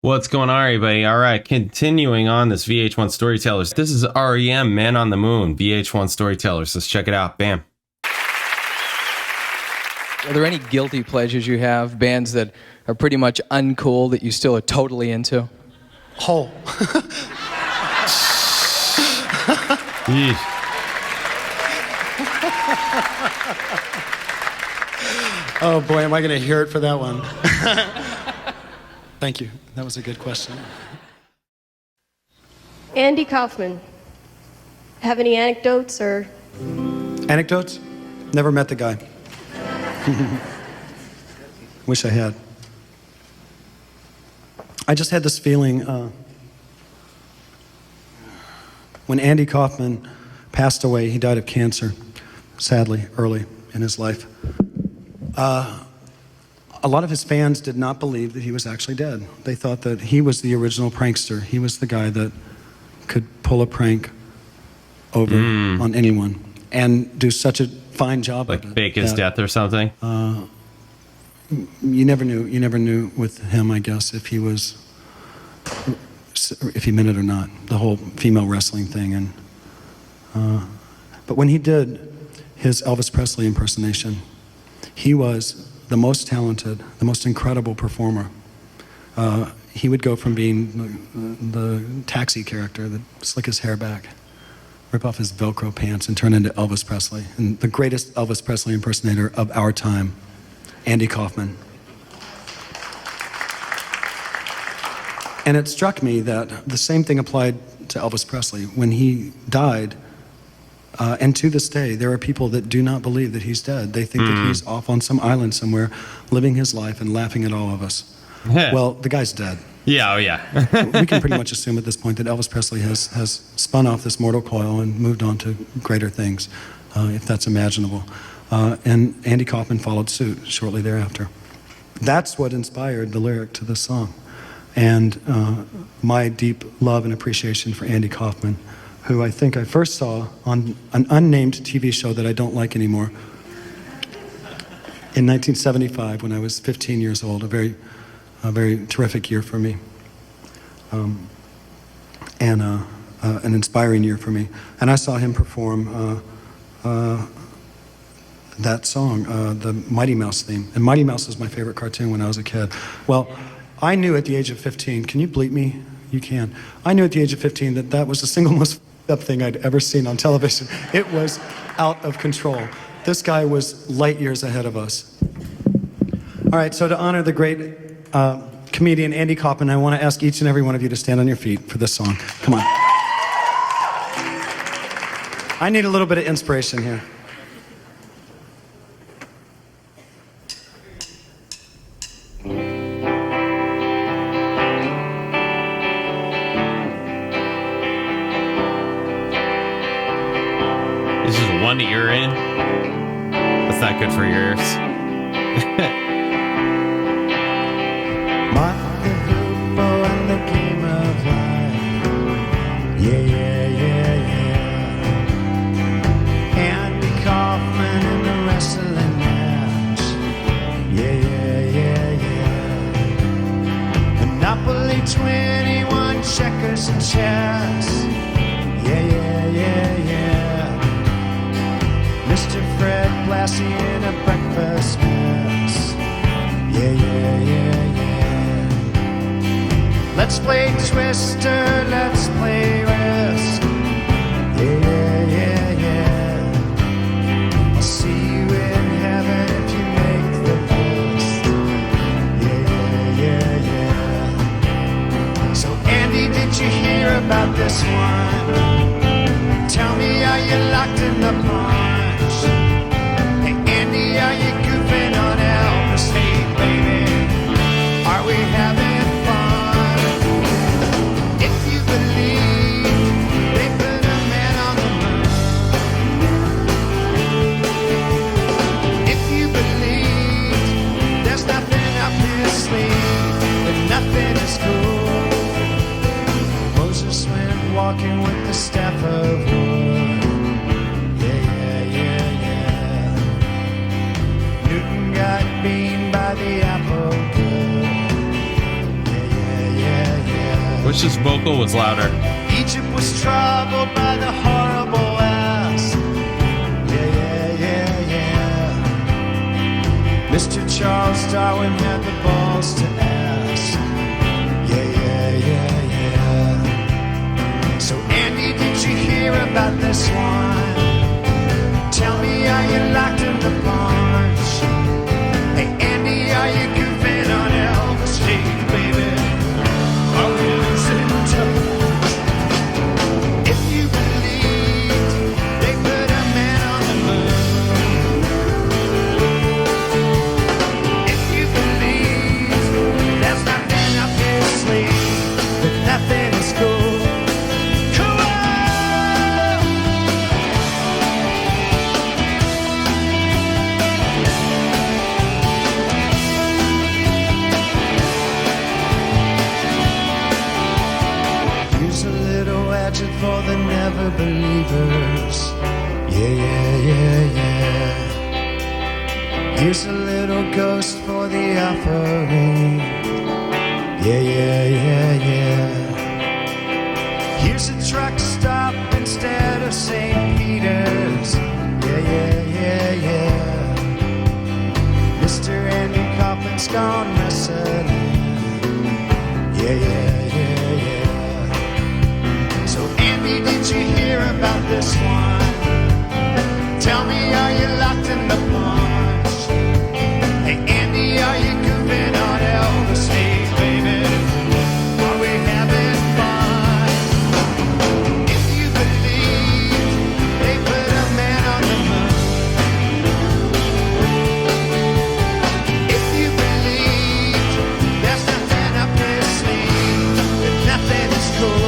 What's going on, everybody? All right, continuing on this VH1 Storytellers. This is REM, Man on the Moon, VH1 Storytellers. Let's check it out. Bam. Are there any guilty pleasures you have, bands that are pretty much uncool that you still are totally into? Hole. Oh boy, am I going to hear it for that one. Thank you. That was a good question. Andy Kaufman. Have any anecdotes or? Anecdotes? Never met the guy. Wish I had. I just had this feeling when Andy Kaufman passed away. He died of cancer, sadly, early in his life. A lot of his fans did not believe that he was actually dead. They thought that he was the original prankster. He was the guy that could pull a prank over on anyone and do such a fine job like of it. Fake his death or something? You never knew with him, I guess, if he meant it or not. The whole female wrestling thing. And but when he did his Elvis Presley impersonation, he was the most talented, the most incredible performer. He would go from being the taxi character that slick his hair back, rip off his Velcro pants, and turn into Elvis Presley. And the greatest Elvis Presley impersonator of our time, Andy Kaufman. And it struck me that the same thing applied to Elvis Presley. When he died, and to this day, there are people that do not believe that he's dead. They think that he's off on some island somewhere, living his life and laughing at all of us. Well, the guy's dead. Yeah, oh yeah. We can pretty much assume at this point that Elvis Presley has spun off this mortal coil and moved on to greater things, if that's imaginable. And Andy Kaufman followed suit shortly thereafter. That's what inspired the lyric to this song. And my deep love and appreciation for Andy Kaufman, who I think I first saw on an unnamed TV show that I don't like anymore in 1975 when I was 15 years old, a very terrific year for me, and an inspiring year for me. And I saw him perform that song, the Mighty Mouse theme. And Mighty Mouse was my favorite cartoon when I was a kid. Well, I knew at the age of 15, can you bleep me? You can. I knew at the age of 15 that that was the single most up thing I'd ever seen on television. It was out of control. This guy was light years ahead of us. All right, so to honor the great comedian Andy Kaufman, I want to ask each and every one of you to stand on your feet for this song. Come on. I need a little bit of inspiration here. One that you're in? That's not good for your ears. Mark the hoopo and the game of life. Yeah, yeah, yeah, yeah. Andy Kaufman in the wrestling match. Yeah, yeah, yeah, yeah. Monopoly 21, checkers and chess. Yeah, yeah, yeah, yeah. Mr. Fred Blassie in a breakfast mess. Yeah, yeah, yeah, yeah. Let's play Twister, let's play Risk. Yeah, yeah, yeah, yeah. I'll see you in heaven if you make the list. Yeah, yeah, yeah, yeah. So Andy, did you hear about this one? Tell me, are you locked in the pond? Are you goofing on Elvis Street, baby? Are we having fun? If you believe they put a man on the moon, if you believe there's nothing up his sleeve, that nothing is cool. Moses went walking with the staff of wood. Yeah, Wish his vocal was louder. Egypt was troubled by the horrible ass. Yeah. Mr. Charles Darwin had the balls to ask. Yeah. So Andy, did you hear about this one? Tell me, are you locked in the bunch? Hey Andy, are you goofing on Elvis G, baby? Are we losing touch? If you believe they put a man on the moon, if you believe there's nothing up your sleeve, that nothing is cool. For the never believers. Yeah. Here's a little ghost for the offering. Yeah. Here's a truck stop instead of St. Peter's. Yeah. Mr. Andy Kaufman's gone wrestling. Yeah. Did you hear about this one? Tell me, are you locked in the punch? Hey Andy, are you goofing on Elvis Steve, baby? Are we having fun? If you believe they put a man on the moon, if you believe there's nothing up your sleeve, that nothing is cool.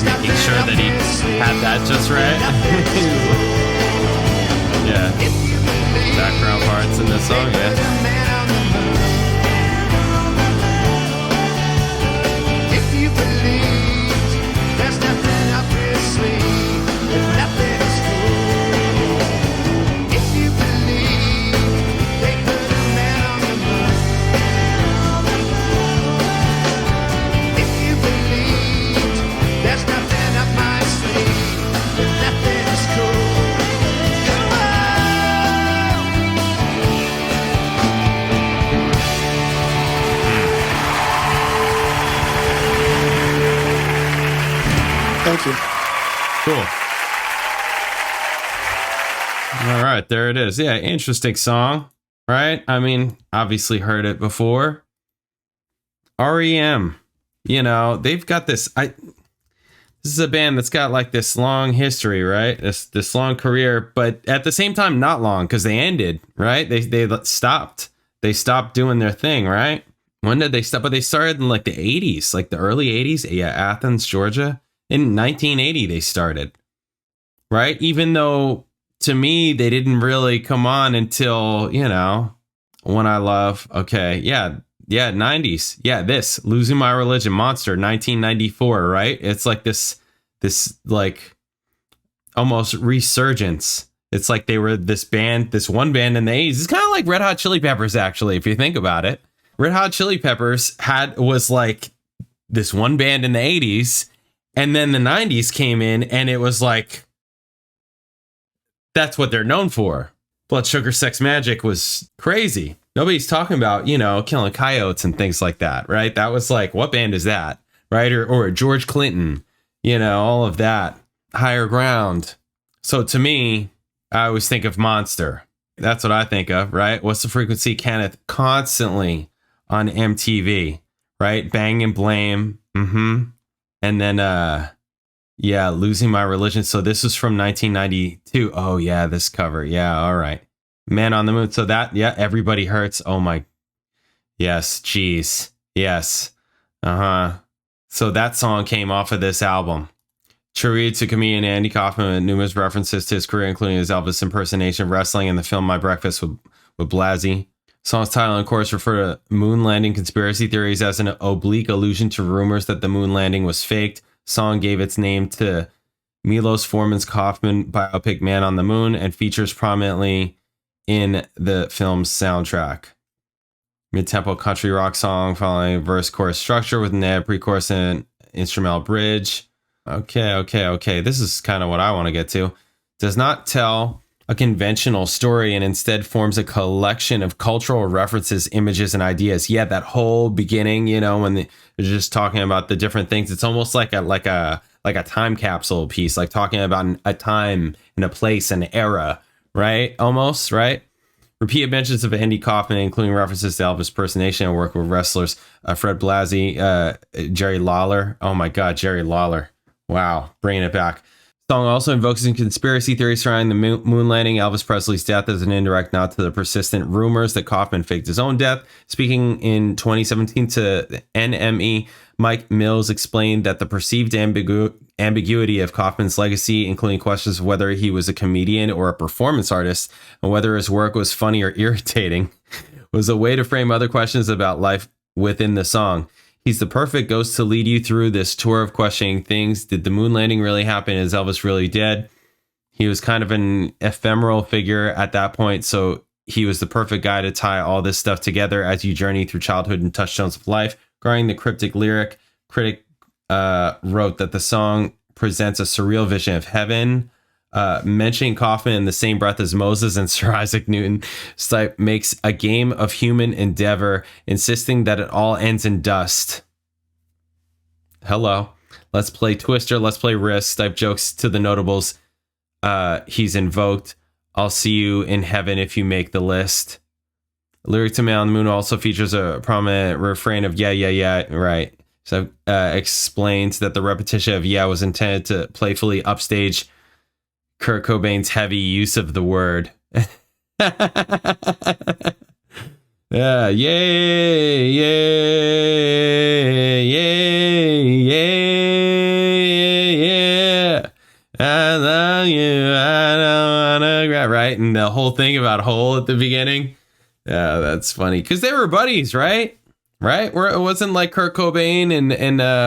Making sure that he had that just right. Yeah. Background parts in this song, yeah. If you believe there's nothing up your sleeve, that nothing is cool. If you believe they put a man on the moon, if you believe there's nothing up my sleeve, that nothing is cool. Come on! Thank you. Cool. All right, there it is. Yeah, interesting song, right? I mean, obviously heard it before. REM, they've got this. This is a band that's got like this long history, right? This long career, but at the same time, not long because they ended, right? They stopped. They stopped doing their thing, right? When did they stop? But they started in like the 80s, like the early 80s. Yeah, Athens, Georgia. In 1980, they started, right? Even though to me, they didn't really come on until, When I Love. Okay. Yeah. 90s. Yeah. This Losing My Religion, Monster, 1994, right? It's like this like almost resurgence. It's like they were this one band in the 80s. It's kind of like Red Hot Chili Peppers, actually, if you think about it. Red Hot Chili Peppers was like this one band in the 80s. And then the 90s came in and it was like, that's what they're known for. Blood Sugar Sex Magic was crazy. Nobody's talking about, killing coyotes and things like that, right? That was like, what band is that? Right? Or George Clinton, all of that. Higher Ground. So to me, I always think of Monster. That's what I think of, right? What's the Frequency, Kenneth? Constantly on MTV, right? Bang and Blame. And then, Losing My Religion. So this was from 1992. Oh, yeah, this cover. Yeah, all right. Man on the Moon. So that, Everybody Hurts. Oh, my. Yes, geez. Yes. So that song came off of this album. Tribute to comedian Andy Kaufman with numerous references to his career, including his Elvis impersonation of wrestling in the film My Breakfast with Blassie. Song's title and chorus refer to moon landing conspiracy theories as an oblique allusion to rumors that the moon landing was faked. Song gave its name to Milos Forman's Kaufman biopic Man on the Moon and features prominently in the film's soundtrack. Mid-tempo country rock song following verse-chorus structure with a pre-chorus and instrumental bridge. Okay. This is kind of what I want to get to. Does not tell a conventional story and instead forms a collection of cultural references, images, and ideas. Yeah, that whole beginning, when they're just talking about the different things, it's almost like a time capsule piece, like talking about a time and a place and an era, right? Almost, right? Repeated mentions of Andy Kaufman, including references to Elvis impersonation and work with wrestlers Fred Blassie, Jerry Lawler. Oh my God, Jerry Lawler. Wow, bringing it back. Song also invokes some conspiracy theories surrounding the moon landing, Elvis Presley's death as an indirect nod to the persistent rumors that Kaufman faked his own death. Speaking in 2017 to NME, Mike Mills explained that the perceived ambiguity of Kaufman's legacy, including questions of whether he was a comedian or a performance artist, and whether his work was funny or irritating, was a way to frame other questions about life within the song. He's the perfect ghost to lead you through this tour of questioning things. Did the moon landing really happen? Is Elvis really dead? He was kind of an ephemeral figure at that point, so he was the perfect guy to tie all this stuff together as you journey through childhood and touchstones of life. Regarding the cryptic lyric, critic wrote that the song presents a surreal vision of heaven. Mentioning Kaufman in the same breath as Moses and Sir Isaac Newton, Stipe makes a game of human endeavor, insisting that it all ends in dust. Hello. Let's play Twister. Let's play Risk. Stipe jokes to the notables. He's invoked. I'll see you in heaven if you make the list. Lyric to Man on the Moon also features a prominent refrain of yeah, right. So explains that the repetition of yeah was intended to playfully upstage Kurt Cobain's heavy use of the word. Yeah, yeah. I love you. I don't wanna grab, right? And the whole thing about hole at the beginning. Yeah, that's funny because they were buddies, right? Right? Where it wasn't like Kurt Cobain and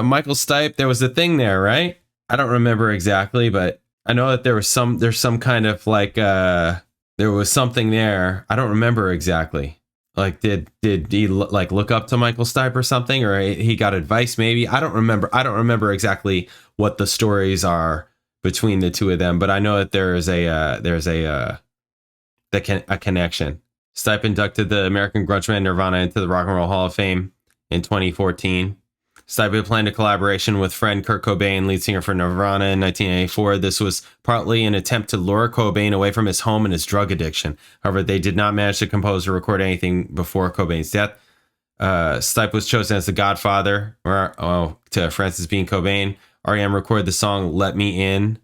Michael Stipe. There was a thing there, right? I don't remember exactly, but I know that there's some kind of like there was something there. I don't remember exactly. Like did he like look up to Michael Stipe or something, or he got advice maybe? I don't remember exactly what the stories are between the two of them, but I know that there's a connection. Stipe inducted the American grunge band Nirvana into the Rock and Roll Hall of Fame in 2014. Stipe planned a collaboration with friend Kurt Cobain, lead singer for Nirvana, in 1984. This was partly an attempt to lure Cobain away from his home and his drug addiction. However, they did not manage to compose or record anything before Cobain's death. Stipe was chosen as the godfather to Francis Bean Cobain. R.E.M. recorded the song Let Me In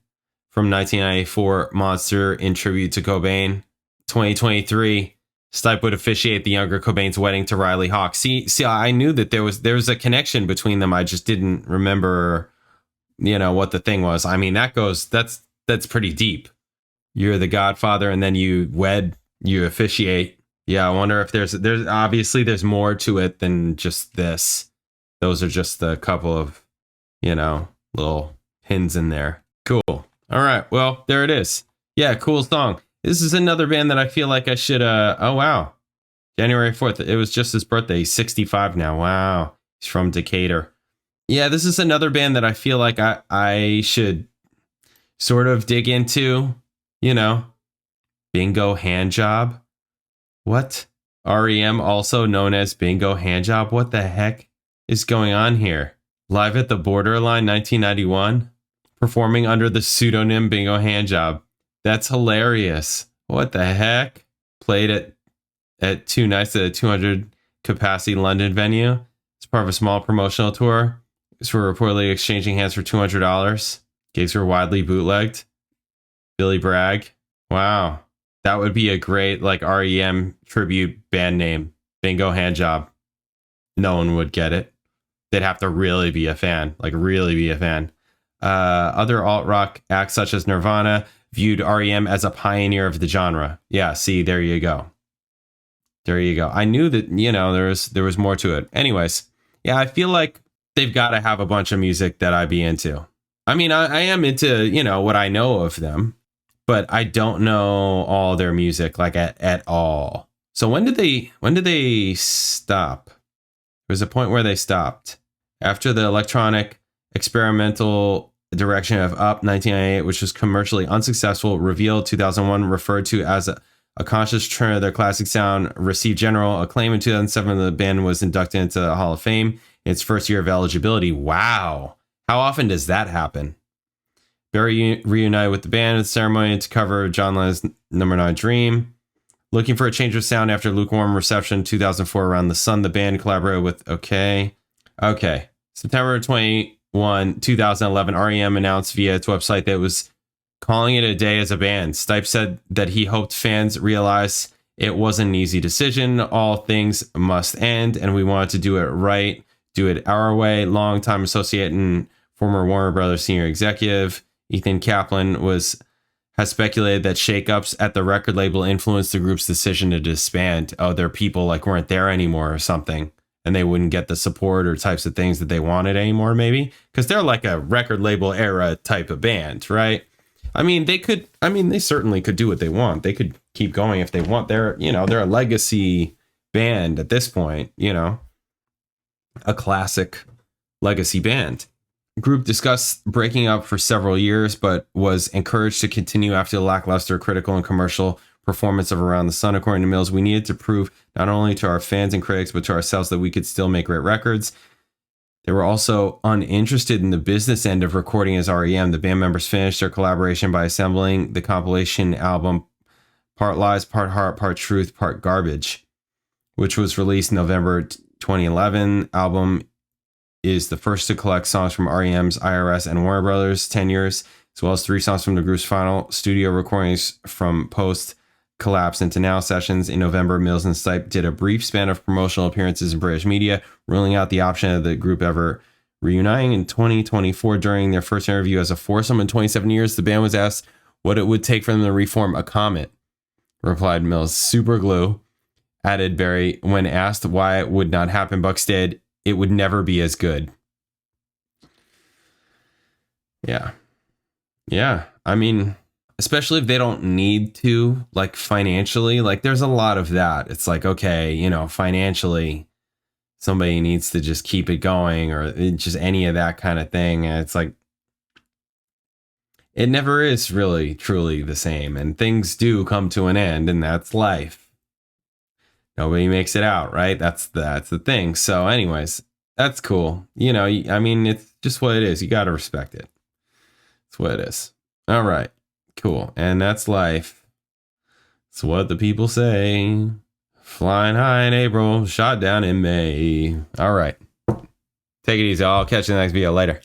from 1994 Monster in tribute to Cobain. 2023, Stipe would officiate the younger Cobain's wedding to Riley Hawk. See, I knew that there was a connection between them. I just didn't remember, what the thing was. I mean, that's pretty deep. You're the godfather and then you officiate. Yeah, I wonder if there's obviously there's more to it than just this. Those are just a couple of, little pins in there. Cool. All right. Well, there it is. Yeah, cool song. This is another band that I feel like I should, oh, wow. January 4th. It was just his birthday. He's 65 now. Wow. He's from Decatur. Yeah, this is another band that I feel like I should sort of dig into, Bingo Handjob. What? REM, also known as Bingo Handjob. What the heck is going on here? Live at the Borderline 1991. Performing under the pseudonym Bingo Handjob. That's hilarious. What the heck? Played at two nights at a 200 capacity London venue. It's part of a small promotional tour. It's for reportedly exchanging hands for $200. Gigs were widely bootlegged. Billy Bragg. Wow. That would be a great REM tribute band name. Bingo Handjob. No one would get it. They'd have to really be a fan. Really be a fan. Other alt-rock acts such as Nirvana viewed REM as a pioneer of the genre. Yeah, see, there you go. There you go. I knew that, there was more to it. Anyways, yeah, I feel like they've got to have a bunch of music that I'd be into. I mean, I am into, what I know of them, but I don't know all their music like at all. So when did they stop? There was a point where they stopped after the electronic experimental direction of Up 1998, which was commercially unsuccessful. Revealed 2001, referred to as a conscious turn of their classic sound, received general acclaim in 2007. The band was inducted into the Hall of Fame in its first year of eligibility. Wow. How often does that happen? Barry reunited with the band at the ceremony to cover John Lennon's number 9 Dream. Looking for a change of sound after lukewarm reception 2004 Around the Sun, the band collaborated with Okay. September 21, 2011, REM announced via its website that it was calling it a day as a band. Stipe said that he hoped fans realize it wasn't an easy decision. All things must end, and we wanted to do it right, do it our way. Longtime associate and former Warner Brothers senior executive Ethan Kaplan has speculated that shakeups at the record label influenced the group's decision to disband. Oh, their people weren't there anymore or something, and they wouldn't get the support or types of things that they wanted anymore, maybe because they're like a record label era type of band, right? I mean, they certainly could do what they want. They could keep going if they want. They're a legacy band at this point, a classic legacy band. Group discussed breaking up for several years, but was encouraged to continue after the lackluster critical and commercial performance of Around the Sun. According to Mills, we needed to prove not only to our fans and critics, but to ourselves that we could still make great records. They were also uninterested in the business end of recording as REM. The band members finished their collaboration by assembling the compilation album Part Lies, Part Heart, Part Truth, Part Garbage, which was released in November 2011. Album is the first to collect songs from REM's IRS and Warner Brothers tenures, as well as 3 songs from the group's final studio recordings from post-collapse into now sessions. In November, Mills and Stipe did a brief span of promotional appearances in British media, ruling out the option of the group ever reuniting. In 2024, during their first interview as a foursome in 27 years, the band was asked what it would take for them to reform a Comet. Replied Mills. Super glue, added Barry, when asked why it would not happen. Buckstead, it would never be as good. Yeah. I mean, especially if they don't need to, financially, there's a lot of that. It's okay, financially, somebody needs to just keep it going or just any of that kind of thing. And it's it never is really truly the same. And things do come to an end, and that's life. Nobody makes it out, right? That's the thing. So anyways, that's cool. I mean, it's just what it is. You got to respect it. It's what it is. All right, cool. And that's life. It's what the people say. Flying high in April, shot down in May. All right. Take it easy. I'll catch you in the next video. Later.